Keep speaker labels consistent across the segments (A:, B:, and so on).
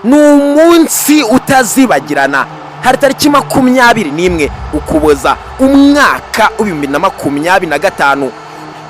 A: n'umunsi utazibagirana. Hari tariki 21 Ukuboza umwaka wa 2025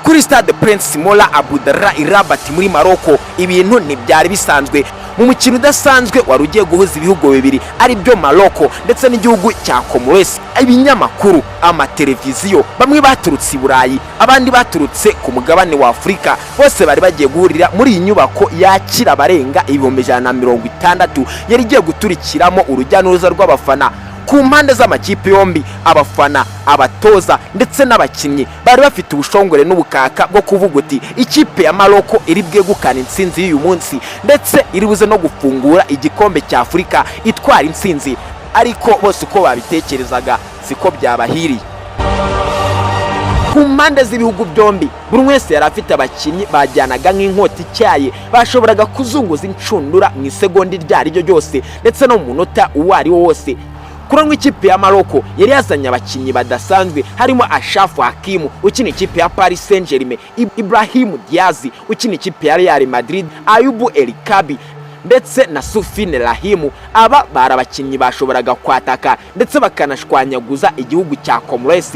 A: kuri Stade Prince Mola Abdullah Rabat muri Maroko. Ibintu ntibyari bisanzwe mu mukino udasanzwe wari ugiye guhuza ibihugu bibiri ari byo Maroko ndetse n'igihugu cya COMOROS. Ibinyamakuru, amateleviziyo, bamwe baturutse i Burayi, abandi baturutse ku mugabane wa Afrika, bose bari bagiye guhurira muri iyi nyubako yakira abarenga 160 yari igiye guturikiramo urujya n'uruza rw'abafana ku mpande z'amakipe yombi. Abafana, abatoza ndetse n'abakinnyi bari bafite ubushongore n'ubukaka bwo kuvuga uti ikipe ya Maroko iri bwegukana intsinzi y'uyu munsi ndetse iri buze no gufungura igikombe cya Afrika itwara intsinzi. Ariko bose uko babitekerezaga siko byabahiriye. Ku mpande z'ibihugu byombi buri wese yari afite abakinnyi bajyanaga nk'inkota icyaye, bashoboraga kuzunguza incundura mu isegonda iryo ari ryo ryose ndetse no mu munota uwo ari wo wose. Kurango ikipe ya Maroko yari yazanye abakinnyi badasanzwe, harimo Ashraf Hakimi ukina ikipe ya Paris Saint-Germain, Ibrahim Diaz ukina ikipe ya Real Madrid, Ayubu El Kabi ndetse na Sufine Rahimu. Aba bari abakinnyi bashoboraga kwataka ndetse bakanashwanyaguza igihugu cya COMOROS.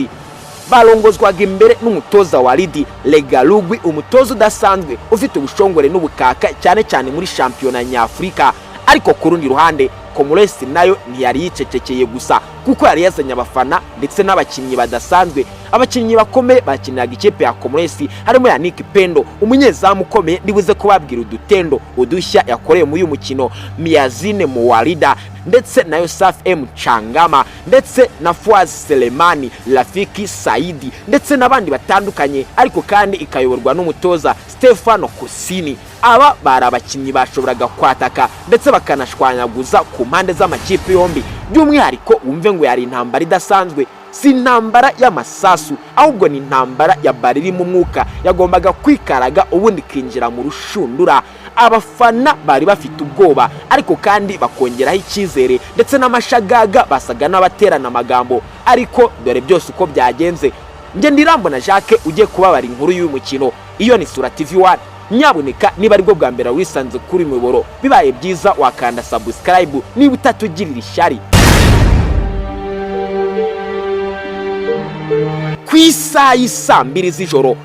A: Barongozwaga imbere n'umutoza Walid Regragui, umutoza udasanzwe ufite ubushongore n'ubukaka cyane cyane muri shampiyona nyafrika. Ariko ku rundi ruhande COMOROS nayo ntiyari yicecekeye gusa, kuko yari yazanye abafana ndetse n'abakinnyi badasanzwe. Abakinnyi bakomeye bakiniraga ikipe ya COMOROS harimo Yannick Pendo, umunyezamu ukomeye ndibuze kubabwira udutendo udushya yakoreye muri uyu mukino, Miyazine Muwarida ndetse na Yosaf M Changama ndetse na Fouaz Selemani, Rafiki Saidi ndetse n'abandi batandukanye, ariko kandi ikayoborwa n'umutoza Stefano Cosini. Aba bari abakinnyi bashoboraga kwataka ndetse bakanashwanyaguza ku mpande z'amakipe yombi. By'umwihariko wumve ngo yari intambara idasanzwe, si intambara y'amasasu ahubwo ni intambara ya bariri mu mwuka yagombaga kwikaraga ubundi kinjira mu rushundura. Abafana bari bafite ubwoba ariko kandi bakongeraho icyizere ndetse n'amashagaga basaga n'abaterana amagambo. Ariko dore byose uko byagenze. Nge Ndirambona Jacques ugiye kubabara inkuru y'uyu mukino. Iyo ni Sura TV1. Nyabuneka niba aribwo bwa mbere wisanze kuri miboro, bibaye byiza wakanda subscribe niba utatugirira ishyari. Ku isaha y'isa 2 z'ijoro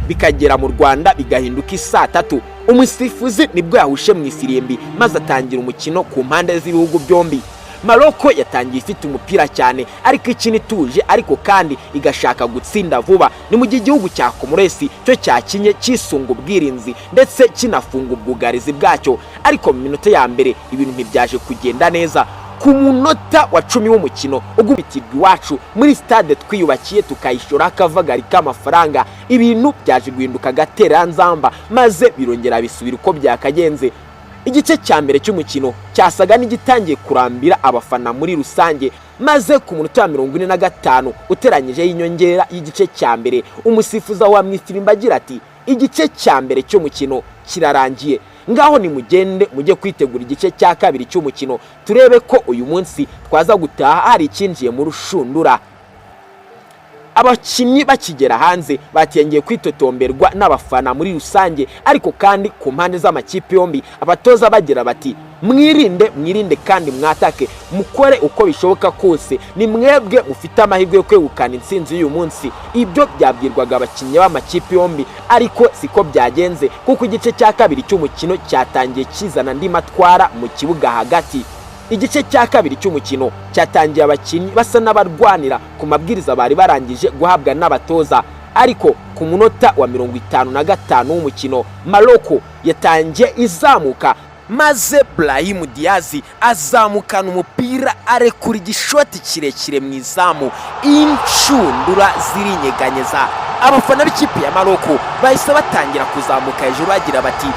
A: bikagera mu Rwanda bigahinduka isa 3, umusifuzi nibwo yahushe mu ifirimbi maze atangira umukino ku mpande z'ibihugu byombi. Maroko yatangiye ifite umupira cyane ariko ikini tuje, ariko kandi igashaka gutsinda vuba. Ni mu gihugu cya COMOROS cyo cyakinye kisunga ubwirinzi ndetse kinafunga ubwugarizi bwacyo. Ariko mu minota ya mbere ibintu ntibyaje kugenda neza. Ku munota wa 10 w'umukino ugubitirwa iwacu muri stade twiyubakiye tukayishora akavagari k'amafaranga, ibintu byaje guhinduka gateranzamba maze birongera bisubira uko byakagenze. Igice cya mbere cy'umukino cyasaga n'igitangiye kurambira abafana muri rusange, maze ku munota wa 45 uteranyije y'inyongera y'igice cya mbere umusifuza wa mwifirimba agira ati igice cya mbere cy'umukino kirarangiye, ngaho ni mugende mujye kwitegura igice cya kabiri cy'umukino turebe ko uyu munsi twaza gutaha hari ikinjiye mu rushundura. Abakinnyi bakigera hanze batiyengeye kwitotomberwa n'abafana muri rusange, ariko kandi ku mpande z'amakipe yombi abatoza bagira bati mwirinde kandi mwatake, mukore uko bishoboka kose, ni mwebwe mufite amahirwe yo kwegukana intsinzi y'uyu munsi. Ibyo byabwirwaga abakinnyi b'amakipe yombi, ariko siko byagenze kuko igice cya kabiri cy'umukino cyatangiye kizana ndi matwara mu kibuga hagati. Igice cya kabiri cy'umukino cyatangiye abakinnyi basa n'abarwanira ku mabwiriza bari barangije guhabwa n'abatoza, ariko ku munota wa 55 w'umukino Maroko yatangiye izamuka maze Brahim Diaz azamukana umupira arekura igishoti kirekire mu izamu, incundura zirinyeganyeza. Abafana b'ikipe ya Maroko bahise batangira kuzamuka hejuru bagira bati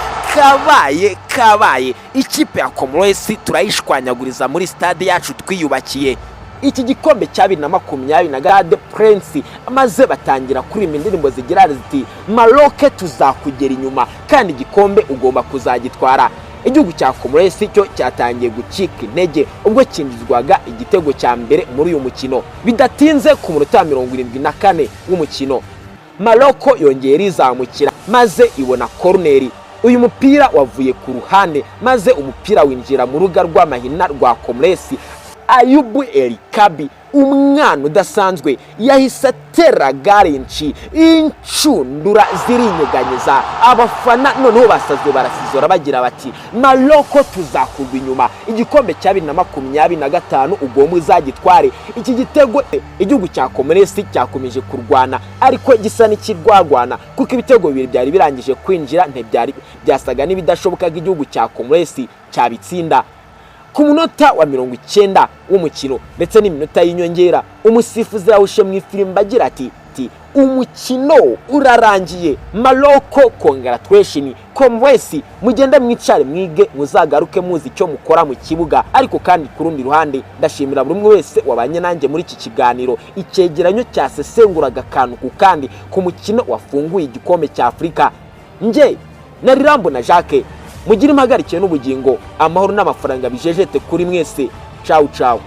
A: kabaye ikipe ya COMOROS turayishwanyaguriza muri stade yacu twiyubakiye. Iki gikombe cya 2020 Prince maze batangira kuririmba indirimbo zigira ziti Maroc tuzakugera inyuma kandi igikombe ugomba kuzagitwara. Igihugu cya COMOROS cyo cyatangiye gucika intege ubwo kinjizwaga igitego cya mbere muri uyu mukino. Bidatinze ku munota 74 w'umukino Maroko yongeye rizamukira maze ibona corner. uyu mupira wavuye ku ruhande maze umupira winjira mu ruga rw'amahina rwa COMOROS. Ayubu Elikabi, umwana udasanzwe, yahise atera garenci, incundura zirinyeganyeza, abafana noneho basaze barasizora bagira bati Maroko tuzakurwa inyuma, igikombe cya 2025 ugomba uzagitware. Iki gitego igihugu cya COMOROS cyakomeje kurwana ariko gisa n'ikirwarwana kuko ibitego bibiri byari birangije kwinjira ntibyari byasaga n'ibidashoboka igihugu cya COMOROS cyabitsinda. Ku munota wa 90 w'umukino ndetse n'iminota y'inyongera, umusifuzi yawushe mu ifirimba agira ati umukino urarangiye, Maroko congratulation, COMOROS mugende mwicare mwige muzagaruke muzi icyo mukora mu kibuga. Ariko kandi ku rundi ruhande ndashimira buri umwe wese wabanye nanjye muri iki kiganiro. Icyegeranyo cyasesenguraga akantu ku kandi ku mukino wafunguye igikombe cya Afrika. Nje na Rirambo na Jacques, mugire impagarikiye n'ubugingo, amahoro n'amafaranga bijejete kuri mwese. Ciao ciao.